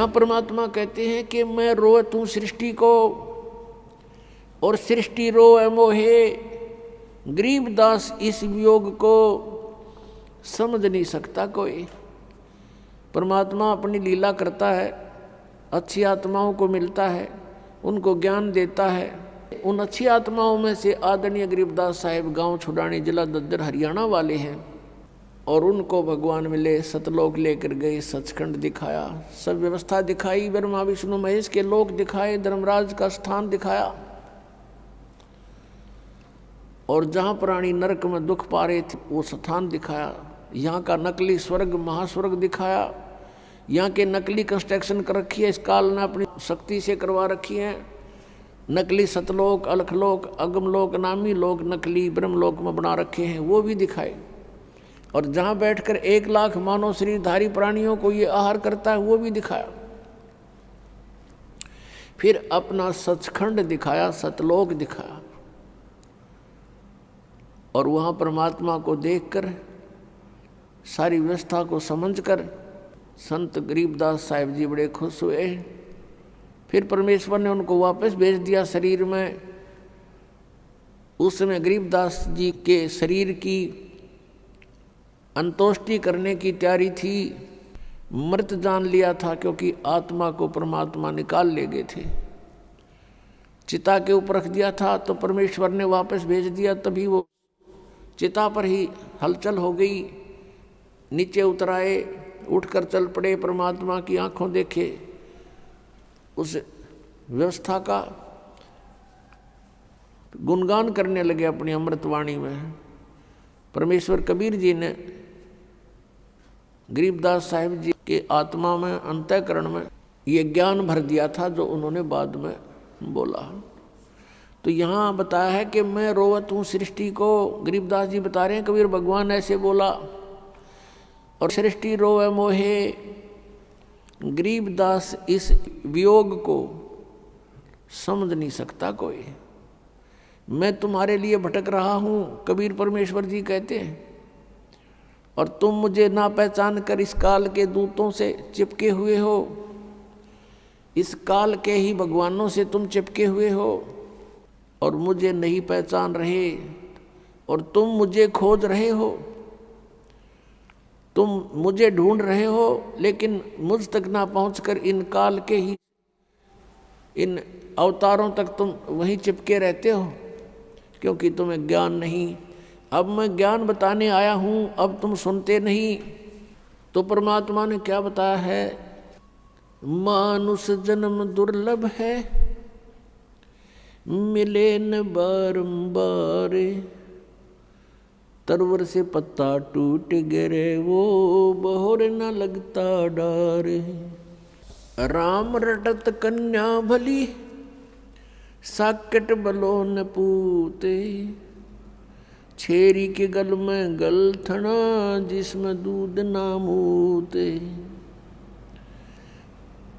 यहाँ परमात्मा कहते हैं कि मैं रोवत हूँ सृष्टि को, और सृष्टि रोए मोहे, गरीबदास इस वियोग को समझ नहीं सकता कोई। परमात्मा अपनी लीला करता है, अच्छी आत्माओं को मिलता है, उनको ज्ञान देता है। उन अच्छी आत्माओं में से आदरणीय गरीबदास साहिब गांव छुड़ानी, जिला दद्दर, हरियाणा वाले हैं। और उनको भगवान मिले, सतलोक लेकर गए, सचखंड दिखाया, सब व्यवस्था दिखाई, ब्रह्मा विष्णु महेश के लोक दिखाए, धर्मराज का स्थान दिखाया, और जहाँ प्राणी नरक में दुख पा रहे थे वो स्थान दिखाया। यहाँ का नकली स्वर्ग महास्वर्ग दिखाया, यहाँ के नकली कंस्ट्रक्शन कर रखी है, इस काल ने अपनी शक्ति से करवा रखी है। नकली सतलोक, अलखलोक, अगमलोक, नामी लोक नकली ब्रह्मलोक में बना रखे हैं, वो भी दिखाए। और जहाँ बैठकर 1 लाख मानव शरीरधारी प्राणियों को ये आहार करता है वो भी दिखाया। फिर अपना सचखंड दिखाया, सतलोक दिखाया, और वहाँ परमात्मा को देखकर, सारी व्यवस्था को समझकर संत गरीबदास साहिब जी बड़े खुश हुए। फिर परमेश्वर ने उनको वापस भेज दिया शरीर में। उस समय गरीबदास जी के शरीर की अंतोष्टि करने की तैयारी थी, मृत जान लिया था, क्योंकि आत्मा को परमात्मा निकाल ले गए थे। चिता के ऊपर रख दिया था तो परमेश्वर ने वापस भेज दिया, तभी वो चिता पर ही हलचल हो गई। नीचे उतराए, उठकर चल पड़े, परमात्मा की आंखों देखे, उस व्यवस्था का गुणगान करने लगे अपनी अमृतवाणी में। परमेश्वर कबीर जी ने गरीबदास साहिब जी के आत्मा में, अंतःकरण में ये ज्ञान भर दिया था जो उन्होंने बाद में बोला। तो यहाँ बताया है कि मैं रोवत हूँ सृष्टि को, गरीबदास जी बता रहे हैं कबीर भगवान ऐसे बोला। और सृष्टि रोवे मोहे, गरीबदास इस वियोग को समझ नहीं सकता कोई। मैं तुम्हारे लिए भटक रहा हूँ, कबीर परमेश्वर जी कहते हैं, और तुम मुझे ना पहचान कर इस काल के दूतों से चिपके हुए हो, इस काल के ही भगवानों से तुम चिपके हुए हो, और मुझे नहीं पहचान रहे, और तुम मुझे खोज रहे हो, तुम मुझे ढूंढ रहे हो, लेकिन मुझ तक ना पहुंचकर इन काल के ही इन अवतारों तक तुम वहीं चिपके रहते हो, क्योंकि तुम्हें ज्ञान नहीं। अब मैं ज्ञान बताने आया हूँ, अब तुम सुनते नहीं। तो परमात्मा ने क्या बताया है, मानुष जन्म दुर्लभ है, मिले न बारंबार, तरवर से पत्ता टूट गिरे वो बहोर न लगता डार। राम रटत कन्या भली, साकेट बलो न पूते, छेरी के गल में गलथना, जिसमें दूध ना मूते।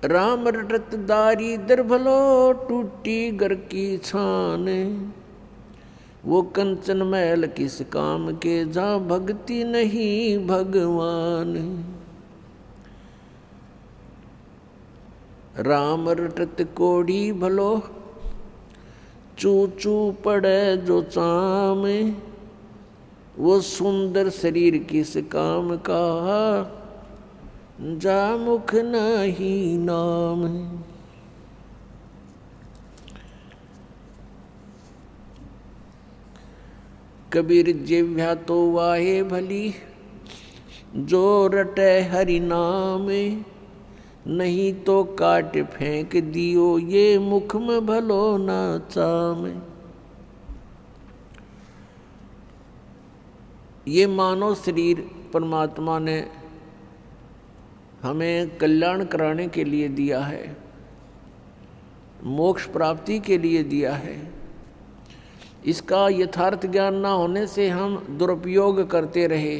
राम रटत दारी दर भलो, टूटी घर की छान, वो कंचन महल किस काम के, जहाँ भक्ति नहीं भगवान। राम रटत कोड़ी भलो, चू चू पड़े जो चाम, वो सुंदर शरीर किस काम का, जा मुख नहीं नाम। कबीर जिह्वा तो वाहे भली, जो रटे हरि नाम, नहीं तो काट फेंक दियो, ये मुख में भलो ना चाम। ये मानव शरीर परमात्मा ने हमें कल्याण कराने के लिए दिया है, मोक्ष प्राप्ति के लिए दिया है। इसका यथार्थ ज्ञान ना होने से हम दुरुपयोग करते रहे,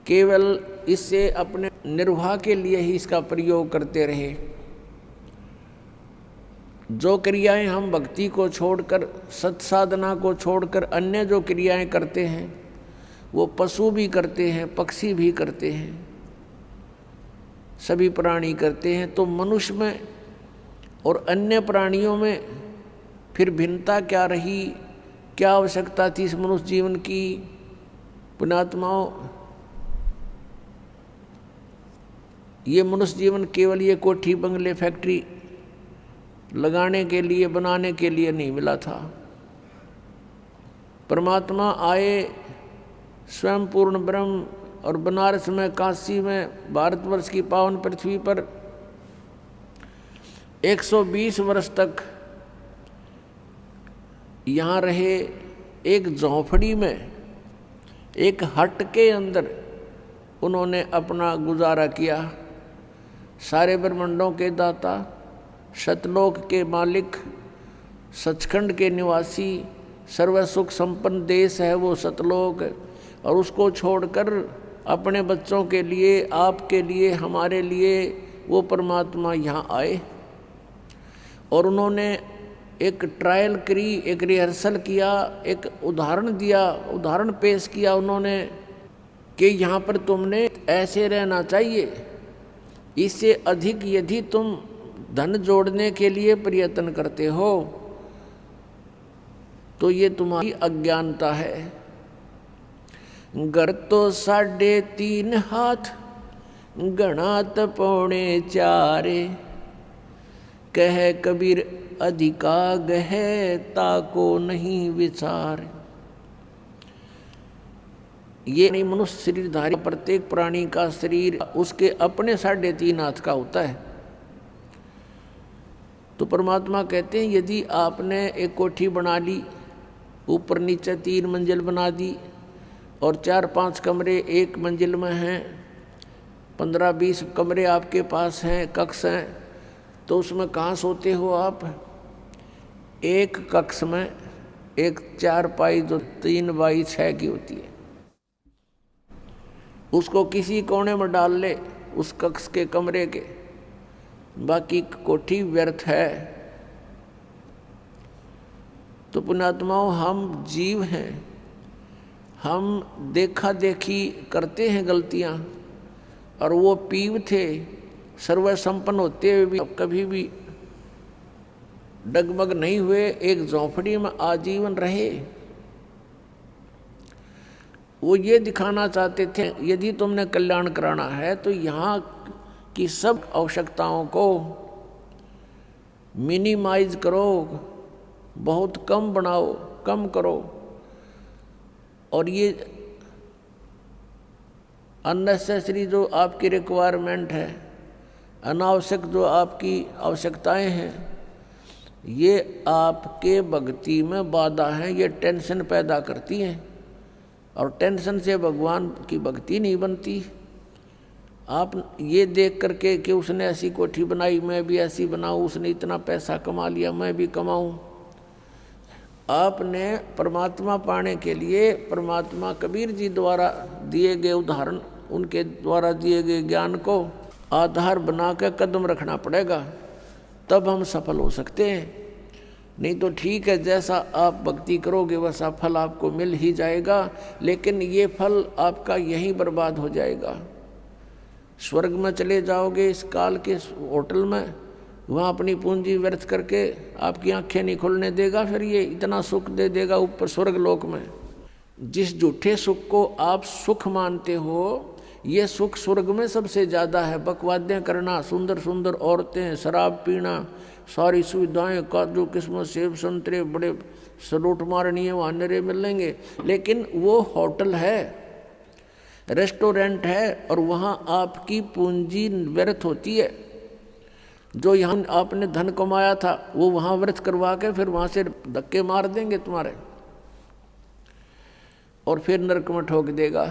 केवल इससे अपने निर्वाह के लिए ही इसका प्रयोग करते रहे। जो क्रियाएं हम भक्ति को छोड़कर, सत्साधना को छोड़कर अन्य जो क्रियाएं करते हैं, वो पशु भी करते हैं, पक्षी भी करते हैं। सभी प्राणी करते हैं, तो मनुष्य में और अन्य प्राणियों में फिर भिन्नता क्या रही, क्या आवश्यकता थी इस मनुष्य जीवन की? पुण्यात्माओं, ये मनुष्य जीवन केवल ये कोठी बंगले फैक्ट्री लगाने के लिए, बनाने के लिए नहीं मिला था। परमात्मा आए स्वयं पूर्ण ब्रह्म, और बनारस में, काशी में, भारतवर्ष की पावन पृथ्वी पर 120 वर्ष तक यहाँ रहे। एक झोंपड़ी में, एक हट के अंदर उन्होंने अपना गुजारा किया। सारे ब्रह्मांडों के दाता, सतलोक के मालिक, सचखंड के निवासी, सर्व सुख संपन्न देश है वो सतलोक, और उसको छोड़कर अपने बच्चों के लिए, आपके लिए, हमारे लिए वो परमात्मा यहाँ आए। और उन्होंने एक ट्रायल करी, एक रिहर्सल किया, एक उदाहरण दिया, उदाहरण पेश किया उन्होंने कि यहाँ पर तुमने ऐसे रहना चाहिए। इससे अधिक यदि तुम धन जोड़ने के लिए प्रयत्न करते हो तो ये तुम्हारी अज्ञानता है। घर तो 3.5 हाथ, गणात 4.25, कह कबीर अधिका गह, ताको नहीं विचार। ये नहीं, मनुष्य शरीरधारी प्रत्येक प्राणी का शरीर उसके अपने 3.5 हाथ का होता है। तो परमात्मा कहते हैं यदि आपने एक कोठी बना ली, ऊपर नीचे 3 मंजिल बना दी, और 4-5 कमरे एक मंजिल में हैं, 15-20 कमरे आपके पास हैं, कक्ष हैं, तो उसमें कहाँ सोते हो आप? एक कक्ष में एक 4पाई जो 3x6 की होती है, उसको किसी कोने में डाल ले उस कक्ष के कमरे के, बाकी कोठी व्यर्थ है। तो पुण्यात्माओं, हम जीव हैं, हम देखा देखी करते हैं गलतियां, और वो पीव थे सर्व संपन्न होते हुए भी कभी भी डगमग नहीं हुए, एक झोंपड़ी में आजीवन रहे। वो ये दिखाना चाहते थे यदि तुमने कल्याण कराना है तो यहाँ की सब आवश्यकताओं को मिनिमाइज करो, बहुत कम बनाओ, कम करो, और ये अननेसेसरी जो आपकी रिक्वायरमेंट है, अनावश्यक जो आपकी आवश्यकताएं हैं, ये आपके भक्ति में बाधा हैं, ये टेंशन पैदा करती हैं, और टेंशन से भगवान की भक्ति नहीं बनती। आप ये देख करके कि उसने ऐसी कोठी बनाई, मैं भी ऐसी बनाऊं, उसने इतना पैसा कमा लिया, मैं भी कमाऊं। आपने परमात्मा पाने के लिए परमात्मा कबीर जी द्वारा दिए गए उदाहरण, उनके द्वारा दिए गए ज्ञान को आधार बना कर कदम रखना पड़ेगा, तब हम सफल हो सकते हैं। नहीं तो ठीक है, जैसा आप भक्ति करोगे वैसा फल आपको मिल ही जाएगा, लेकिन ये फल आपका यहीं बर्बाद हो जाएगा। स्वर्ग में चले जाओगे इस काल के होटल में, वहाँ अपनी पूंजी व्यर्थ करके आपकी आंखें नहीं खुलने देगा, फिर ये इतना सुख दे देगा ऊपर स्वर्ग लोक में। जिस झूठे सुख को आप सुख मानते हो, ये सुख स्वर्ग में सबसे ज़्यादा है। बकवादें करना, सुंदर सुंदर औरतें, शराब पीना, सारी सुविधाएं, काजू किस्मत, सेब संतरे, बड़े सलूट मारनी वहाँ नरे मिलेंगे, लेकिन वो होटल है, रेस्टोरेंट है, और वहाँ आपकी पूंजी व्यर्थ होती है। जो यहाँ आपने धन कमाया था वो वहाँ व्यर्थ करवा के फिर वहाँ से धक्के मार देंगे तुम्हारे, और फिर नरक में ठोक देगा।